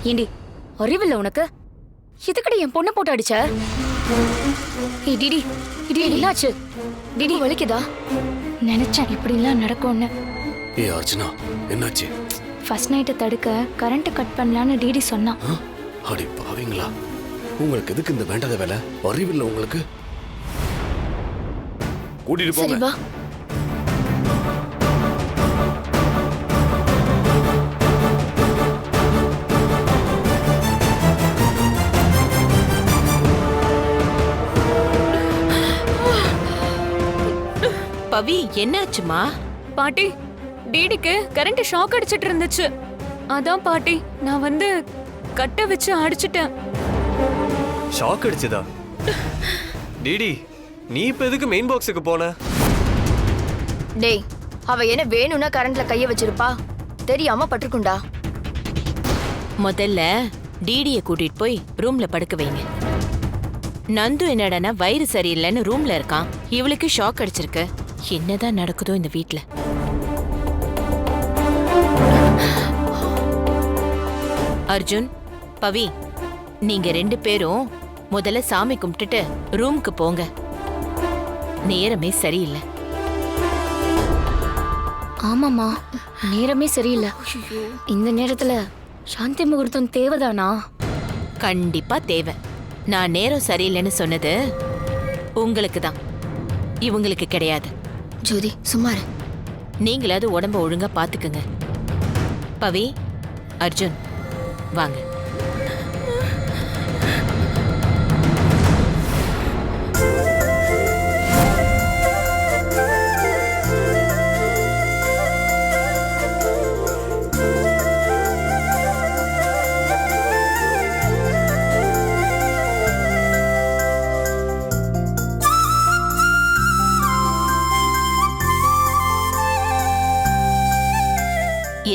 ஏண்டி அறிவில்ல உனக்கு? எதுக்கடி என் பொண்ணை போட்டு அடிச்ச? ஏய் டிடி, இது என்னாச்சு? டிடி வலிக்குதா? நினைச்சேன் இப்படிலாம் நடக்கும்னு. ஏய் அர்ச்சனா, என்னாச்சு? ஃபர்ஸ்ட் நைட்டை தடுக்க கரண்ட் கட் பண்ணலான்னு டிடி சொன்னான். அடி பாவீங்களா, உங்களுக்கு எதுக்கு இந்த வேண்டாத வேலை? அறிவில்ல உங்களுக்கு? கூட்டிட்டு சரி போங்க. வா. பவி, என்னாச்சுமா? பாட்டி, டிடிக்கு கரண்ட் ஷாக் அடிச்சிட்டு இருந்துச்சு. அதான் பாட்டி, நான் வந்து கட்ட வச்சு அடிச்சிட்டேன். ஷாக் அடிச்சதா? டிடி, நீ இப்ப எதுக்கு மெயின் பாக்ஸுக்கு போன? டேய், அவ என்ன வேணும்னா கரண்ட்ல கைய வச்சிருப்பா, தெரியாம பட்டுக்குண்டா. முதல்ல டிடிய கூட்டிட்டு போய் ரூம்ல படுக்க வைங்க. நந்து என்னடானா வயிறு சரியில்லைன்னு ரூம்ல இருக்கான். இவளுக்கு ஷாக் அடிச்சிருக்கு. என்னதான் நடக்குதோ இந்த வீட்ல? அர்ஜுன், பவி, நீங்க 2 பேரும் முதல்ல சாமி கும்பிட்டுட்டு ரூமுக்கு போங்க. நேரமே சரியில்லை. ஆமாமா, நேரமே சரியில்லை. இந்த நேரத்துல சாந்தி முகூர்த்தம் தேவைதானா? கண்டிப்பா தேவை. நான் நேரம் சரியில்லைன்னு சொன்னது உங்களுக்கு தான், இவங்களுக்கு கிடையாது. ஜோதி சும்மா இரு. நீங்களாவது உடம்ப ஒழுங்கா பாத்துக்குங்க. பவி, அர்ஜுன், வாங்க.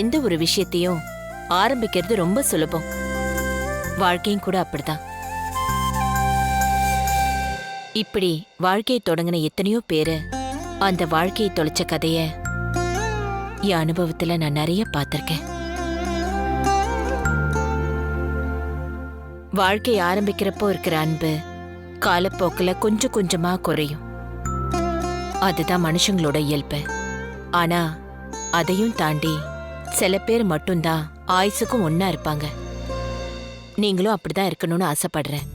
எந்த ஒரு விஷயத்தையும் ஆரம்பிக்கிறது ரொம்ப சுலபம். வாழ்க்கையும் கூட அப்படிதான். இப்படி வாழ்க்கையை தொடங்கின எத்தனையோ பேரு அந்த வாழ்க்கையை தொலைச்ச கதைய என் அனுபவத்துல நான் நிறைய பார்த்திருக்கேன். வாழ்க்கை ஆரம்பிக்கிறப்போ இருக்கிற அன்பு காலப்போக்கில் கொஞ்சம் கொஞ்சமா குறையும். அதுதான் மனுஷங்களோட இயல்பு. ஆனா அதையும் தாண்டி சில பேர் மட்டும்தான் ஆயுசுக்கும் ஒன்னா இருப்பாங்க. நீங்களும் அப்படிதான் இருக்கணும்னு ஆசைப்படுறேன்.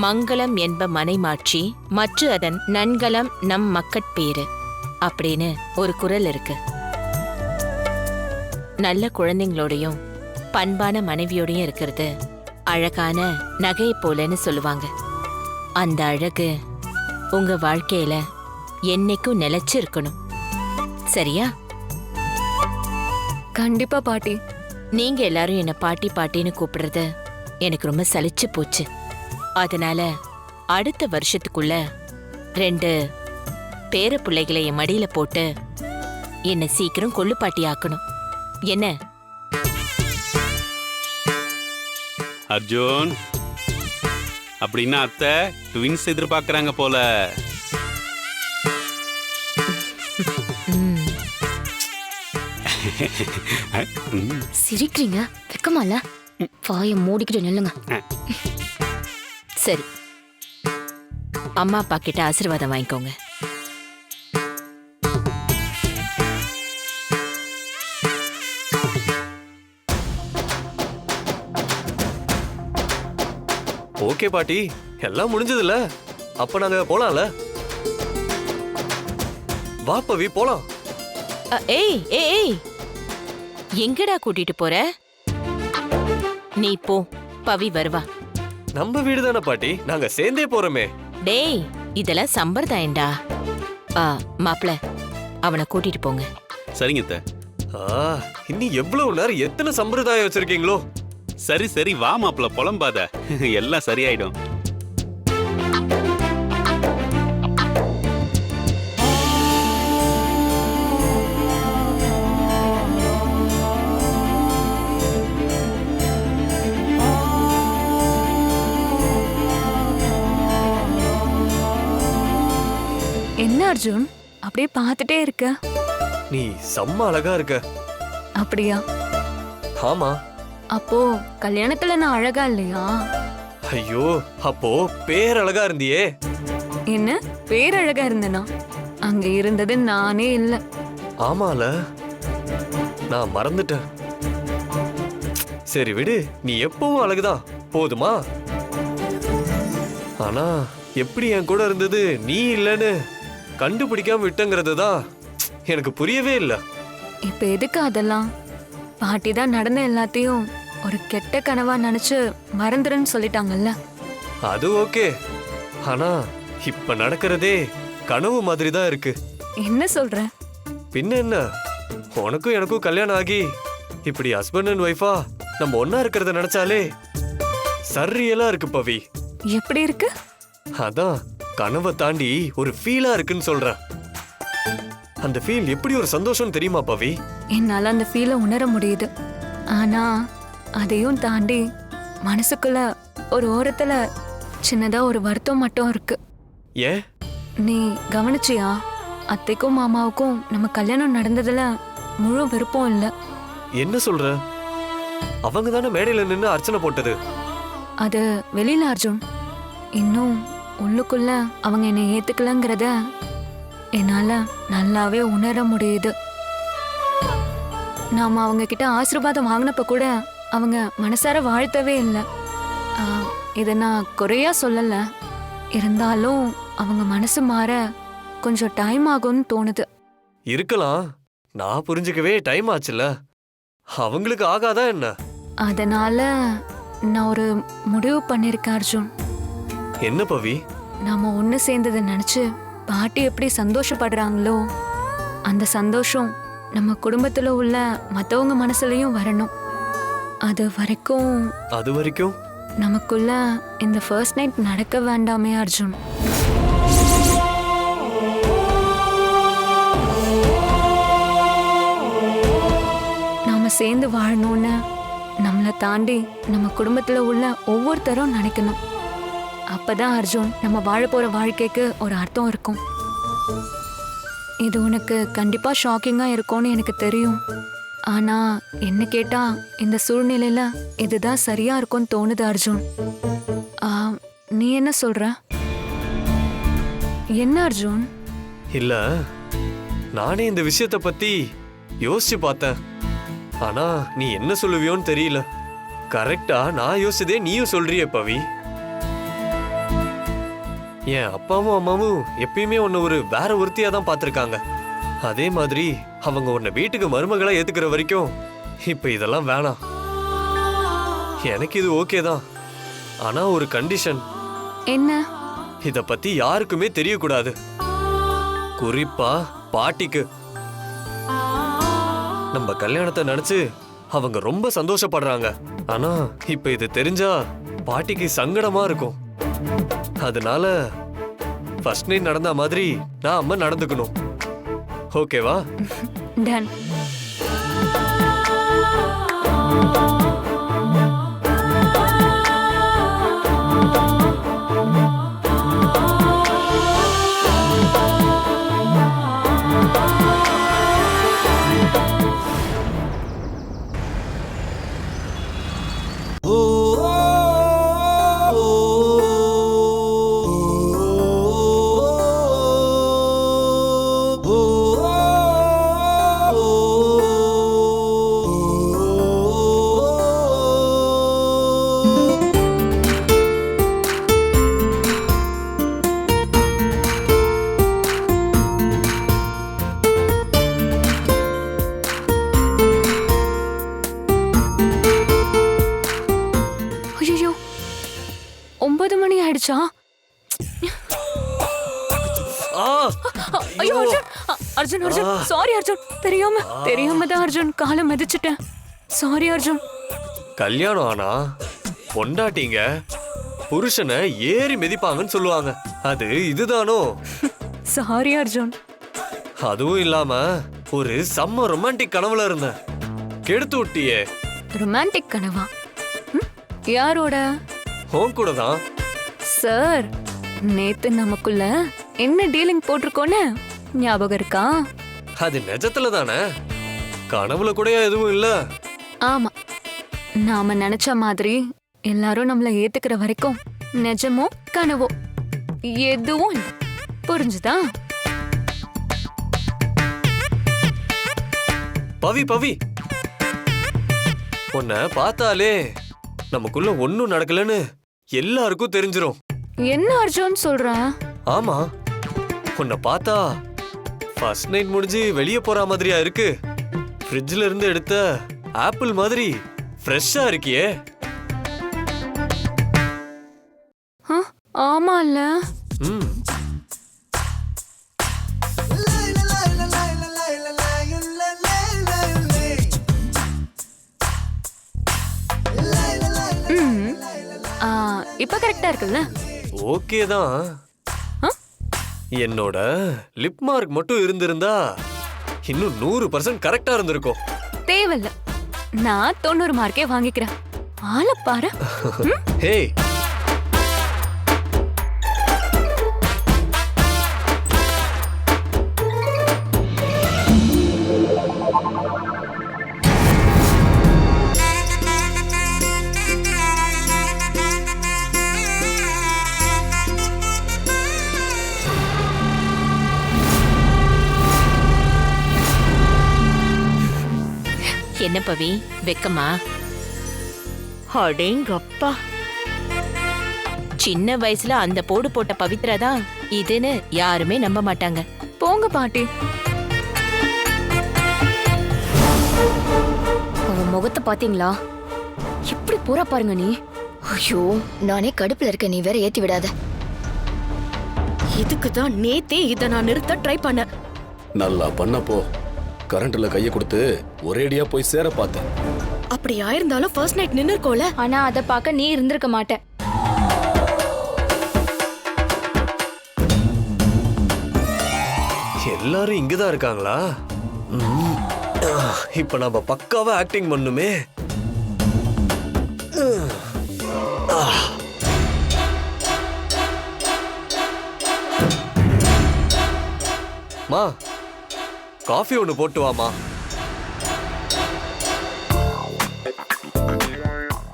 மங்களம் என்ப மனைமாட்சி, மற்ற அதன் நன்கலம் நம் மக்கட்பேரு அப்படின்னு ஒரு குறள் இருக்கு. நல்ல குழந்தைங்களோடையும் பண்பான மனைவியோடையும் இருக்கிறது அழகான நகையை போலன்னு சொல்லுவாங்க. அந்த அழகு உங்க வாழ்க்கையில என்னைக்கும் நிலைச்சு இருக்கணும். சரியா? கண்டிப்பா பாட்டி. நீங்க எல்லாரும் என்ன பாட்டி பாட்டின்னு கூப்பிடுறது எனக்கு ரொம்ப சலிச்சு போச்சு. அதனால அடுத்த வருஷத்துக்குள்ள 2 பேர பிள்ளைகளை என் மடியில போட்டு என்ன சீக்கிரம் கொள்ளு பாட்டி ஆக்கணும். என்ன? அர்ஜுன், அப்படின்னா அத்தை ட்வின்ஸ் எதிர்பார்க்கறாங்க போல. சிரிக்கிறீங்க, வெக்கமால? வாயை மூடிக்கிட்டு நில்லுங்க. சரி, அம்மா அப்பா கிட்ட ஆசீர்வாதம் வாங்கிக்கோங்க. ஓகே பாட்டி, எல்லாம் முடிஞ்சதுல. அப்ப நாங்க போலாம்ல? வா பவி, போலாம். ஏய் ஏய் ஏய், எங்கடா கூட்டிட்டு போற? நீ போ, பவி வருவா. நம்ம வீடு தானே பாட்டி, நாங்க சேர்ந்தே போறோமே. டேய், இதெல்லாம் சம்பிரதாயம்டா. மாப்பிள, அவனை கூட்டிட்டு போங்க. சரிங்க அத்தை. இன்னும் எவ்வளவு நேரம் எத்தனை சம்பிரதாயம் வச்சிருக்கீங்களோ? சரி சரி, வா மாப்பிள, புலம்பாத. எல்லாம் சரியாயிடும். என்ன அர்ஜுன், அப்படியே பார்த்துட்டே இருக்க? நீ செம்ம அழகா இருக்க. அப்படியா? ஆமா, அப்போ கல்யாணத்துல நான் அழகா இல்லையா? ஐயோ, அப்போ பேரழகா இருந்தியே. என்ன பேரழகா இருந்தனா? அங்க இருந்தது நானே இல்ல. ஆமால, நான் மறந்துட்டேன். சரி விடு, நீ எப்பவும் அழகுதான், போதுமா? ஆனா எப்படி என் கூட இருந்தது நீ இல்லைன்னு கண்டுபிடிக்காம விட்டங்கிறது தான் எனக்கு புரியவே இல்லை. இப்ப எதுக்கு அதெல்லாம்? பாட்டி தான் நடந்த எல்லாத்தையும் ஒரு கெட்ட கனவா நினைச்சு மறந்துருன்னு சொல்லிட்டாங்கல்ல. அது ஓகே, ஆனா இப்ப நடக்கிறதே கனவு மாதிரி தான் இருக்கு. என்ன சொல்ற? பின்ன என்ன, உனக்கும் எனக்கும் கல்யாணம் ஆகி இப்படி ஹஸ்பண்ட் அண்ட் ஒய்ஃபா நம்ம ஒன்னா இருக்கிறத நினைச்சாலே சர்ரியலா இருக்கு பவி. எப்படி இருக்கு? அதான் கனவை தாண்டி ஒரு ஃபீலா இருக்குன்னு சொல்றேன். அந்த ஃபீல் எப்படி ஒரு சந்தோஷம் தெரியுமா பவி? என்னால அந்த ஃபீலை உணர முடியுது. ஆனா அதையும் தாண்டி மனசுக்குள்ள ஒரு ஓரத்துல சின்னதா ஒரு வருத்தம் மட்டும் இருக்கு. ஏன்? நீ கவனிச்சியா? அத்தைக்கும் மாமாவுக்கும் நம்ம கல்யாணம் நடந்ததுல முழு விருப்பம் இல்ல. என்ன சொல்ற? அவங்க தானே மேடையில நின்னு அர்ச்சனை போட்டது. அது வெளியில அர்ஜுன். இன்னும் உள்ளுக்குள்ள அவங்க என்னை ஏத்துக்கலங்கிறத என்னால நல்லாவே உணர முடியுது. நாம அவங்க கிட்ட ஆசீர்வாதம் வாங்கினப்ப கூட அவங்க மனசார வாழ்த்தவே இல்லை. இதை நான் குறையா சொல்லல. இருந்தாலும் அவங்க மனசு மாற கொஞ்சம் டைம் ஆகும்னு தோணுது. இருக்கலாம், நான் புரிஞ்சுக்கவே டைம் ஆச்சுல. அவங்களுக்கு ஆகாதா என்ன? அதனால நான் ஒரு முடிவு பண்ணிருக்கேன் அர்ஜுன். என்ன பவி? நாம ஒண்ணு சேர்ந்ததை நினைச்சு பாட்டி எப்படி சந்தோஷப்படுறாங்களோ அந்த சந்தோஷம் நம்ம குடும்பத்துல உள்ள மத்தவங்க மனசுலயும் வரணும். அது வரைக்கும் நமக்குள்ள இந்த ஃபர்ஸ்ட் நைட் நடக்க வேண்டாமே அர்ஜுன். நாம சேர்ந்து வாழணும்னு நம்மளை தாண்டி நம்ம குடும்பத்துல உள்ள ஒவ்வொருத்தரும் நினைக்கணும். அப்பதான் அர்ஜுன் நம்ம வாழ போற வாழ்க்கைக்கு ஒரு அர்த்தம் இருக்கும். இது உனக்கு கண்டிப்பா ஷாக்கிங்கா இருக்கும்னு எனக்கு தெரியும். ஆனா என்ன கேட்டா இந்த சூழ்நிலையில இதுதான் சரியா இருக்கும்னு தோணுது அர்ஜுன். நீ என்ன சொல்ற? என்ன அர்ஜுன்? இல்ல, நானே இந்த விஷயத்த பத்தி யோசிச்சு பார்த்தேன். ஆனா நீ என்ன சொல்லுவியோன்னு தெரியல. கரெக்டா நான் யோசிச்சதே நீயும் சொல்றியே பவி. என் அப்பாவும் அம்மாவும் எப்பயுமே உன்னை ஒரு வேற ஒருத்தியா தான் பார்த்திருக்காங்க. அதே மாதிரி அவங்க உன்னை வீட்டுக்கு மருமகளா ஏத்துக்கிற வரைக்கும் இப்ப இதெல்லாம் வேணாம். எனக்கு இது ஓகே தான், ஆனா ஒரு கண்டிஷன். என்ன? இத பத்தி யாருக்குமே தெரியக்கூடாது, குறிப்பா பாட்டிக்கு. நம்ம கல்யாணத்தை நினைச்சு அவங்க ரொம்ப சந்தோஷப்படுறாங்க. ஆனா இப்ப இது தெரிஞ்சா பாட்டிக்கு சங்கடமா இருக்கும். அதனால ஃபர்ஸ்ட் நைட் நடந்த மாதிரி நான் அம்மா நடந்துக்கணும். ஓகேவா? டன். ஐயோ, 9 மணி ஆயிடுச்சா? ஐயோ அர்ஜுன், அர்ஜுன் சாரி அர்ஜுன். தெரியாம தான் அர்ஜுன் காலை மிதிச்சிட்டேன். சாரி அர்ஜுன். கல்யாணம் ஆனா பொண்டாட்டிங்க புருஷனை ஏறி மிதிப்பாங்கன்னு சொல்லுவாங்க. அது இதுதானோ? சாரி அர்ஜுன். அதுவும் இல்லாம ஒரு செம்ம ரொமான்டிக் கனவுல இருந்தேன், கெடுத்து விட்டியே. ரொமான்டிக் கனவா? யாரோட? ஹோம் கூட தான். சார், நேத்து நமக்குள்ள என்ன டீலிங் போட்டிருக்கோன்னு ஞாபகம் இருக்கா? அது நிஜத்துல தானே, கனவுல கூட எதுவும் இல்ல. ஆமா, நாம நினைச்ச மாதிரி எல்லாரும் நம்மள ஏத்துக்கிற வரைக்கும் நிஜமோ கனவோ எதுவும் இல்ல. புரிஞ்சுதா? பவி பவி, உன்னை பார்த்தாலே நமக்குள்ள ஒண்ணும் நடக்கலன்னு எல்லாருக்கும் தெரிஞ்சிரும். என்ன அர்ஜுன் சொல்ற? ஆமா, உன்னை பார்த்தா ஃபர்ஸ்ட் நைட் முடிஞ்சு வெளியே போற மாதிரியா இருக்கு. ஃப்ரிட்ஜ்ல இருந்து எடுத்த ஆப்பிள் மாதிரி ஃப்ரெஷ்ஷா இருக்கியே. ஆமால. ம். இப்ப கரெக்டா இருக்குல்ல? ஓகே தான். என்னோட லிப் மார்க் மட்டும் இருந்திருந்தா இன்னும் 100% கரெக்டா இருந்திருக்கும். தேவையில்ல, நான் 90 மார்க்கே வாங்கிக்கிறேன். ஆளை பாரு. ஹே, என்ன பவி, வெக்கமா? அடேங்கப்பா, சின்ன வயசுல அந்த போடு போட்ட பவித்ரா தான் இதுன்னு யாருமே நம்ப மாட்டாங்க. போங்க பாட்டி. அவ முகத்தை பாத்தீங்களா? எப்படி போறா பாருங்க நீ. ஐயோ, நானே கடுப்புல இருக்க, நீ வேற ஏத்தி விடாத. இதுக்கு தான் நேத்தே இத நான் நிறுத்த ட்ரை பண்ண. நல்லா பண்ணப்போ கரண்ட்ல கைய கொடுத்து ஒரேடியா போய் சேர பார்த்தேன். அப்படி ஆயிருந்தாலும் ஃபர்ஸ்ட் நைட் நின்னு இருக்கோல. ஆனா அத பார்க்க நீ இருந்திருக்க மாட்ட. எல்லாரும் இங்கதான் இருக்காங்களா? ம். இப்ப நம்ம பக்காவா ஆக்டிங் பண்ணுமே. மா, காஃபி ஒண்ணு போட்டு வாமா.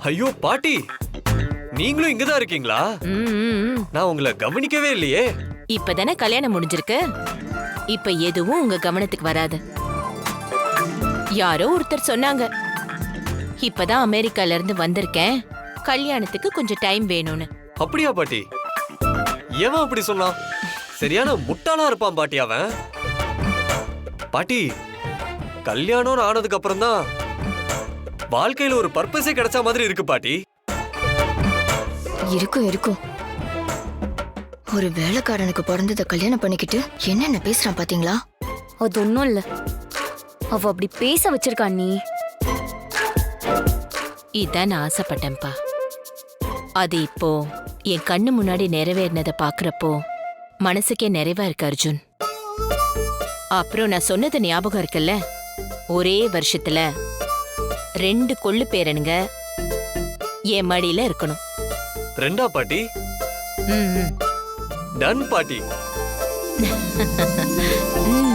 ஐயோ பாட்டி, நீங்களும் இங்கதான் இருக்கீங்களா? நான் உங்களை கவனிக்கவே இல்லையே. இப்பதானே கல்யாணம் முடிஞ்சிருக்கு. இப்ப எதுவும் உங்க கவனத்துக்கு வராது. யாரோ ஒருத்தர் சொன்னாங்க, இப்பதான் அமெரிக்கால இருந்து வந்திருக்கேன், கல்யாணத்துக்கு கொஞ்சம் டைம் வேணும்னு. அப்படியா பாட்டி? ஏன் அப்படி சொன்னான்? சரியான முட்டாளா இருப்பான் பாட்டி அவன். பாட்டி, கல்யாணம் ஆனதுக்கு அப்புறம் தான் வாழ்க்கையில ஒரு பர்பஸே கிடைச்ச மாதிரி இருக்கு பாட்டி. இருக்கும் இருக்கும். ஒரு வேலைக்காரனுக்கு பிறந்தத கல்யாணம் பண்ணிக்கிட்டு என்னென்ன பேசுறான் பாத்தீங்களா? அது ஒண்ணும் இல்ல, அவ அப்படி பேச வச்சிருக்கா. நீ இதான் நான் ஆசைப்பட்டேன்ப்பா. அது இப்போ என் கண்ணு முன்னாடி நிறைவேறினதை பாக்குறப்போ மனசுக்கே நிறைவா இருக்கு அர்ஜுன். அப்புறம் நான் சொன்னது ஞாபகம் இருக்குல்ல, ஒரே வருஷத்துல 2 கொள்ளு பேரனுங்க என் மடியில இருக்கணும். 2 பாட்டி? ம், டன் பாட்டி. ம்.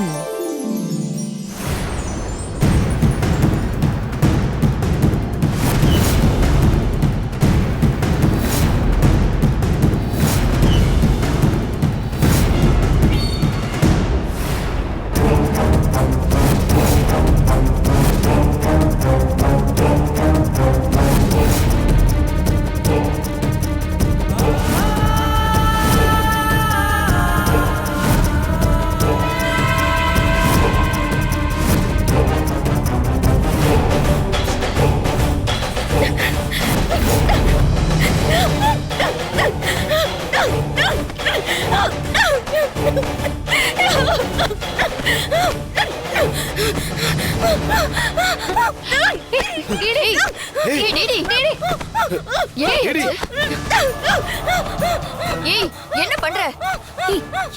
என்ன பண்ற?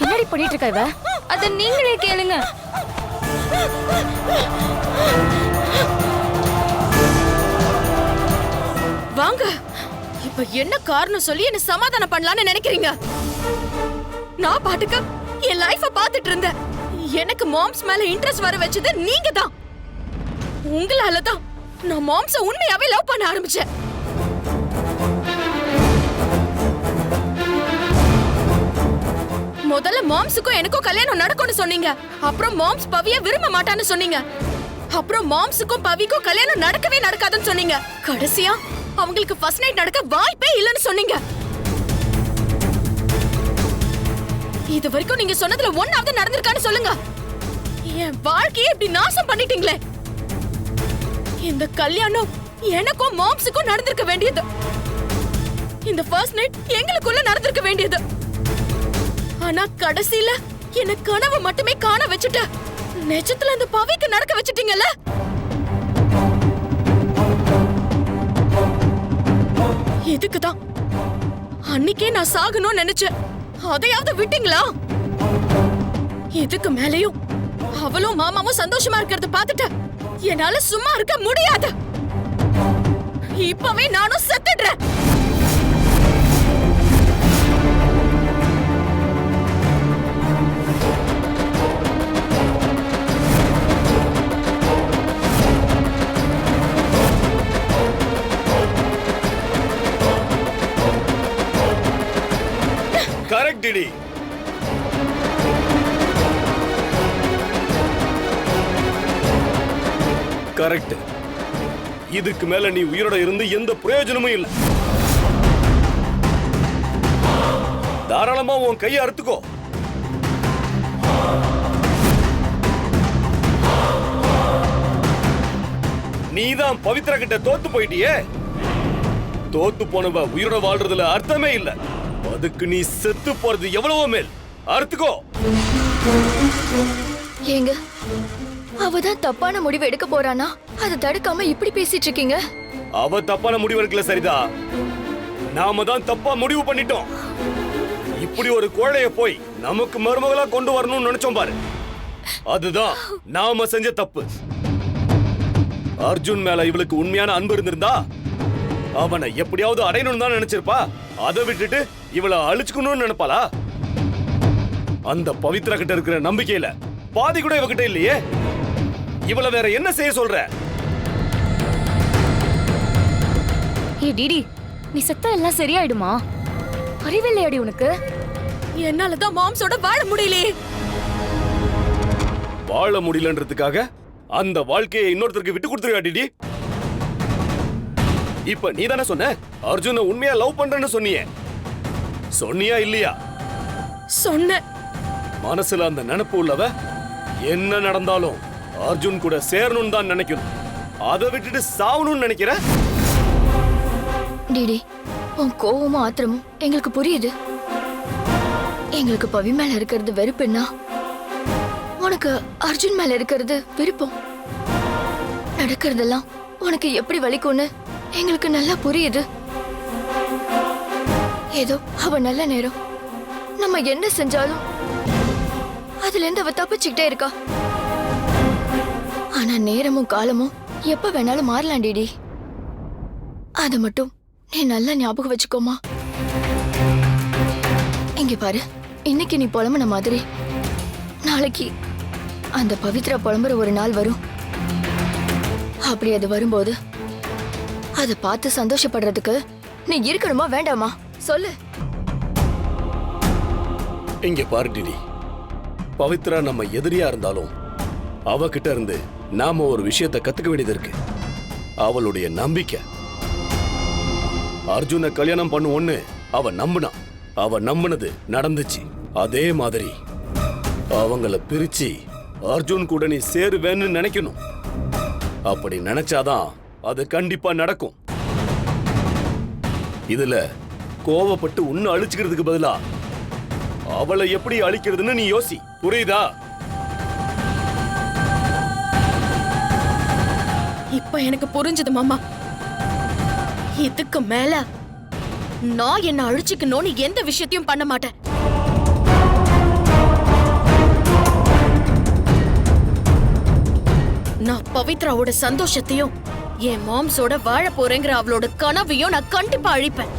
என்னடி பண்ணிட்டு இருக்க இவ? அத நீங்களே கேளுங்க. வாங்க, இப்ப என்ன காரணம் சொல்லி என்ன சமாதானம் பண்ணலாம்னு நினைக்கிறீங்க? நான் பாட்டுக்கு என் லைஃப பாத்துட்டு இருந்தேன். எனக்கு மாம்ஸ் மேல இன்ட்ரெஸ்ட் வர வச்சது நீங்க தான். உங்களால தான் நான் மாம்ஸ உண்மையாவே லவ் பண்ண ஆரம்பிச்சேன். முதல்ல மாம்ஸுக்கும் எனக்கும் கல்யாணம் நடக்கும்னு சொன்னீங்க. அப்புறம் மாம்ஸ் பவிய விரும்ப மாட்டான்னு சொன்னீங்க. அப்புறம் மாம்ஸுக்கும் பவிக்கும் கல்யாணம் நடக்கவே நடக்காதுன்னு சொன்னீங்க. கடைசியா அவங்களுக்கு ஃபர்ஸ்ட் நைட் நடக்க வாய்ப்பே இல்லைன்னு சொன்னீங்க. இது வரைக்கும் நீங்க சொன்னதுல ஒன்னாவது நடந்திருக்கான்னு சொல்லுங்க. என் வாழ்க்கையை இப்படி நாசம் பண்ணிட்டீங்களே. இந்த கல்யாணம் எனக்கும் மாம்ஸுக்கும் நடந்திருக்க வேண்டியது. இந்த ஃபர்ஸ்ட் நைட் எங்களுக்குள்ள நடந்திருக்க வேண்டியது. ஆனா கடைசியில என்ன கனவு மட்டுமே காண வச்சுட்ட. நிஜத்துல அந்த பவிக்கு நடக்க வச்சுட்டீங்கல்ல. இதுக்குதான் அன்னைக்கே நான் சாகணும்னு நினைச்சேன். அதையாவது விட்டீங்களா? இதுக்கு மேலையும் அவளும் மாமாவும் சந்தோஷமா இருக்கிறத பார்த்துட்டு என்னால சும்மா இருக்க முடியாது. இப்பவே நானும் செத்துடுறேன். Correct DD. கரெக்ட். இதுக்கு மேல நீ உயிரோட இருந்து எந்த பிரயோஜனமும் இல்லை. தாராளமா உன் கையை அறுத்துக்கோ. நீதான் பவித்ரா கிட்ட தோத்து போயிட்டியே. தோத்து போனவ உயிரோட வாழ்றதுல அர்த்தமே இல்ல. அதுக்கு நீ செத்து போறது எவ்வளவோ மேல். அறுத்துக்கோ. ஏங்க, அவதான் தப்பான முடிவு எடுக்க போறானா? அதை தடுக்காம இப்படி பேசிட்டு இருக்கீங்க. அவ தப்பான முடிவு எடுக்கல சரிதா. நாம தான் தப்பா முடிவு பண்ணிட்டோம். இப்படி ஒரு கோழைய போய் நமக்கு மருமகளா கொண்டு வரணும்னு நினைச்சோம் பாரு. அதுதான் நாம செஞ்ச தப்பு. அர்ஜுன் மேல இவளுக்கு உண்மையான அன்பு இருந்திருந்தா அவனை எப்படியாவது அடையணும்னு தான் நினைச்சிருப்பா. அதை விட்டுட்டு இவளை அழிச்சுக்கணும்னு நினைப்பாளா? அந்த பவித்ரா கிட்ட இருக்கிற நம்பிக்கையில பாதி கூட இவகிட்ட இல்லையே. இவளை வேற என்ன செய்ய சொல்ற? ஏ டிடி, நீ செத்தா எல்லாம் சரியாயிடுமா? அறிவில்லையாடி உனக்கு? என்னாலதான் மாம்ஸோட வாழ முடியலையே. வாழ முடியலன்றதுக்காக அந்த வாழ்க்கையை இன்னொருத்தருக்கு விட்டு கொடுத்துருக்கா டிடி? இப்ப நீ தானே சொன்ன அர்ஜுன உண்மையா லவ் பண்றேன்னு சொன்னியே. சொன்னியா இல்லையா? சொன்ன. மனசுல அந்த நினைப்பு உள்ளவ என்ன நடந்தாலும் அர்ஜுன் கூட சேரணும்னு தான் நினைக்கணும். அதை விட்டுட்டு சாவணும்னு நினைக்கிற? டிடி, உன் கோவமும் ஆத்திரமும் எங்களுக்கு புரியுது. எங்களுக்கு பவி மேல இருக்கிறது வெறுப்புன்னா உனக்கு அர்ஜுன் மேல இருக்கிறது விருப்பம். நடக்கிறதெல்லாம் உனக்கு எப்படி வலிக்கும்னு எங்களுக்கு நல்லா புரியுது. ஏதோ அவ நல்ல நேரம். நம்ம என்ன செஞ்சாலும் அதுல இருந்து அவ தப்பிச்சுக்கிட்டே இருக்கா. ஆனா நேரமும் காலமும் எப்ப வேணாலும் மாறலாம் டிடி. அத மட்டும் நீ நல்லா ஞாபகம் வச்சுக்கோமா. இங்க பாரு, இன்னைக்கு நீ புலம்புன மாதிரி நாளைக்கு அந்த பவித்ரா புலம்புற ஒரு நாள் வரும். அப்படி அது வரும்போது அதை பார்த்து சந்தோஷப்படுறதுக்கு நீ இருக்கணுமா வேண்டாமா சொல்லு. இங்க பாரு டிடி, பவித்ரா நம்ம எதிரியா இருந்தாலும் அவகிட்ட இருந்து நாம ஒரு விஷயத்தை கத்துக்க வேண்டியது இருக்கு. அவளுடைய நம்பிக்கை. அர்ஜுனை கல்யாணம் பண்ணுவோன்னு அவ நம்பினா. அவ நம்பினது நடந்துச்சு. அதே மாதிரி அவங்கள பிரிச்சு அர்ஜுன் கூட நீ சேருவேன்னு நினைக்கணும். அப்படி நினைச்சாதான் அது கண்டிப்பா நடக்கும். இதுல கோவப்பட்டு உன்னை அழிச்சுக்கிறதுக்கு பதிலா அவளை எப்படி அழிக்கிறதுன்னு நீ யோசி. புரியுதா? இப்ப எனக்கு புரிஞ்சது மாமா. இதுக்கு மேல நான் என்ன அழிச்சுக்கணும்னு எந்த விஷயத்தையும் பண்ண மாட்டேன். நான் பவித்ராவோட சந்தோஷத்தையும் என் மாம்ஸோட வாழ போறேங்கிற அவளோட கனவையும் நான் கண்டிப்பா அழிப்பேன்.